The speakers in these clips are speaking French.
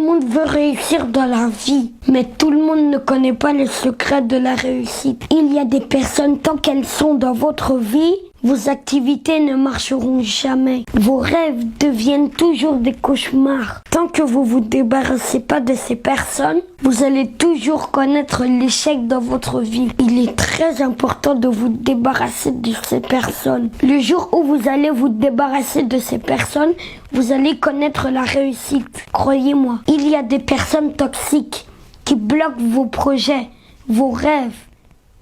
le monde veut réussir dans la vie, mais tout le monde ne connaît pas les secrets de la réussite. Il y a des personnes, tant qu'elles sont dans votre vie, vos activités ne marcheront jamais. Vos rêves deviennent toujours des cauchemars. Tant que vous vous débarrassez pas de ces personnes, vous allez toujours connaître l'échec dans votre vie. Il est très important de vous débarrasser de ces personnes. Le jour où vous allez vous débarrasser de ces personnes, vous allez connaître la réussite. Croyez-moi, il y a des personnes toxiques qui bloquent vos projets, vos rêves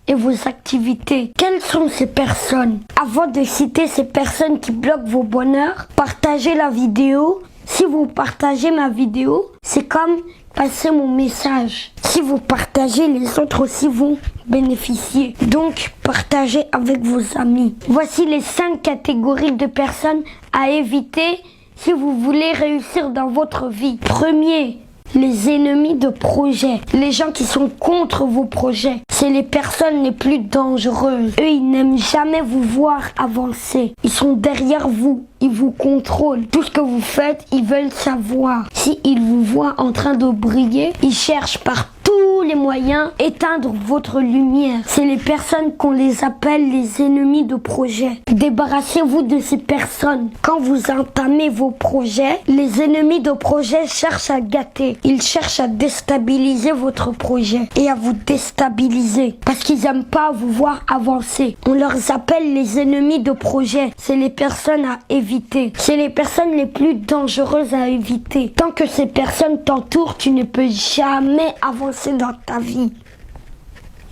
et vos activités. Quelles sont ces personnes? Avant de citer ces personnes qui bloquent vos bonheurs, partagez la vidéo. Si vous partagez ma vidéo, c'est comme passer mon message. Si vous partagez, les autres aussi vont bénéficier. Donc, partagez avec vos amis. Voici les 5 catégories de personnes à éviter si vous voulez réussir dans votre vie. Premier, les ennemis de projet, les gens qui sont contre vos projets, c'est les personnes les plus dangereuses. Eux, ils n'aiment jamais vous voir avancer. Ils sont derrière vous, ils vous contrôlent. Tout ce que vous faites, ils veulent savoir. Si ils vous voient en train de briller, ils cherchent par tous les moyens éteindre votre lumière. C'est les personnes qu'on les appelle les ennemis de projet. Débarrassez-vous de ces personnes. Quand vous entamez vos projets, les ennemis de projet cherchent à gâter. Ils cherchent à déstabiliser votre projet et à vous déstabiliser parce qu'ils n'aiment pas vous voir avancer. On leur appelle les ennemis de projet. C'est les personnes à éviter. C'est les personnes les plus dangereuses à éviter. Tant que ces personnes t'entourent, tu ne peux jamais avancer dans ta vie.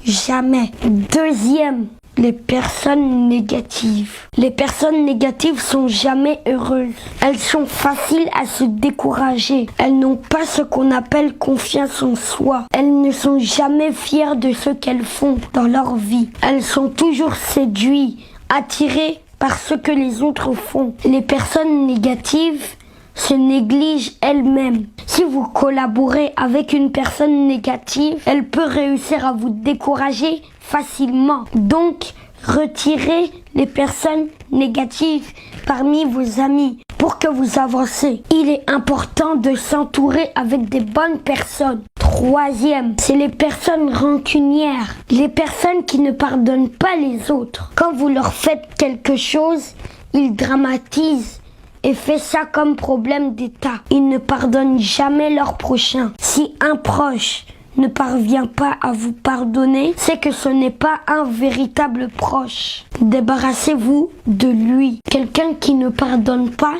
Jamais. Deuxième, les personnes négatives. Les personnes négatives sont jamais heureuses. Elles sont faciles à se décourager. Elles n'ont pas ce qu'on appelle confiance en soi. Elles ne sont jamais fières de ce qu'elles font dans leur vie. Elles sont toujours séduites, attirées par ce que les autres font. Les personnes négatives se négligent elles-mêmes. Si vous collaborez avec une personne négative, elle peut réussir à vous décourager facilement. Donc, retirez les personnes négatives parmi vos amis pour que vous avancez. Il est important de s'entourer avec des bonnes personnes. Troisième, c'est les personnes rancunières. Les personnes qui ne pardonnent pas les autres. Quand vous leur faites quelque chose, ils dramatisent et fait ça comme problème d'État. Ils ne pardonnent jamais leur prochain. Si un proche ne parvient pas à vous pardonner, c'est que ce n'est pas un véritable proche. Débarrassez-vous de lui. Quelqu'un qui ne pardonne pas,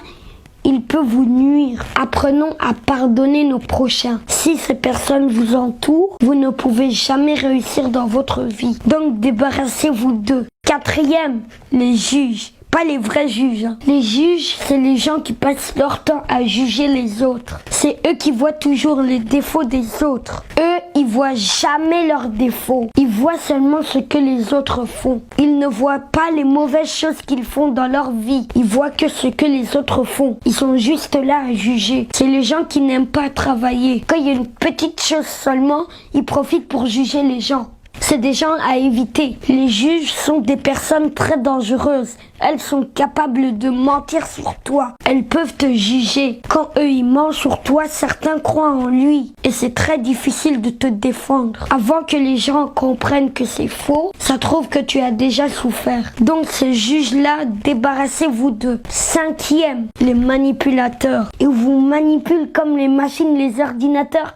il peut vous nuire. Apprenons à pardonner nos prochains. Si ces personnes vous entourent, vous ne pouvez jamais réussir dans votre vie. Donc débarrassez-vous d'eux. Quatrième, les juges. Pas les vrais juges. Les juges, c'est les gens qui passent leur temps à juger les autres. C'est eux qui voient toujours les défauts des autres. Eux, ils voient jamais leurs défauts. Ils voient seulement ce que les autres font. Ils ne voient pas les mauvaises choses qu'ils font dans leur vie. Ils voient que ce que les autres font. Ils sont juste là à juger. C'est les gens qui n'aiment pas travailler. Quand il y a une petite chose seulement, ils profitent pour juger les gens. C'est des gens à éviter. Les juges sont des personnes très dangereuses. Elles sont capables de mentir sur toi. Elles peuvent te juger. Quand eux ils mentent sur toi, certains croient en lui. Et c'est très difficile de te défendre. Avant que les gens comprennent que c'est faux, ça trouve que tu as déjà souffert. Donc ces juges-là, débarrassez-vous d'eux. Cinquième, les manipulateurs. Ils vous manipulent comme les machines, les ordinateurs.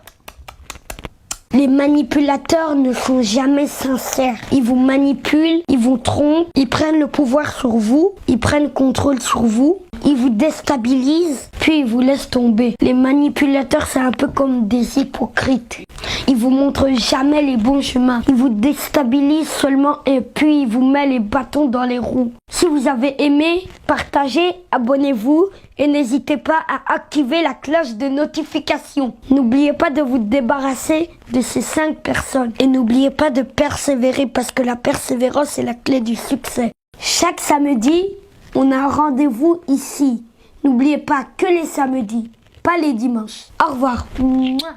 Les manipulateurs ne sont jamais sincères. Ils vous manipulent, ils vous trompent, ils prennent le pouvoir sur vous, ils prennent contrôle sur vous, ils vous déstabilisent, puis ils vous laissent tomber. Les manipulateurs, c'est un peu comme des hypocrites. Ils vous montrent jamais les bons chemins. Ils vous déstabilisent seulement et puis ils vous mettent les bâtons dans les roues. Si vous avez aimé, partagez, abonnez-vous et n'hésitez pas à activer la cloche de notification. N'oubliez pas de vous débarrasser de ces 5 personnes. Et n'oubliez pas de persévérer parce que la persévérance est la clé du succès. Chaque samedi, on a un rendez-vous ici. N'oubliez pas que les samedis, pas les dimanches. Au revoir. Mouah.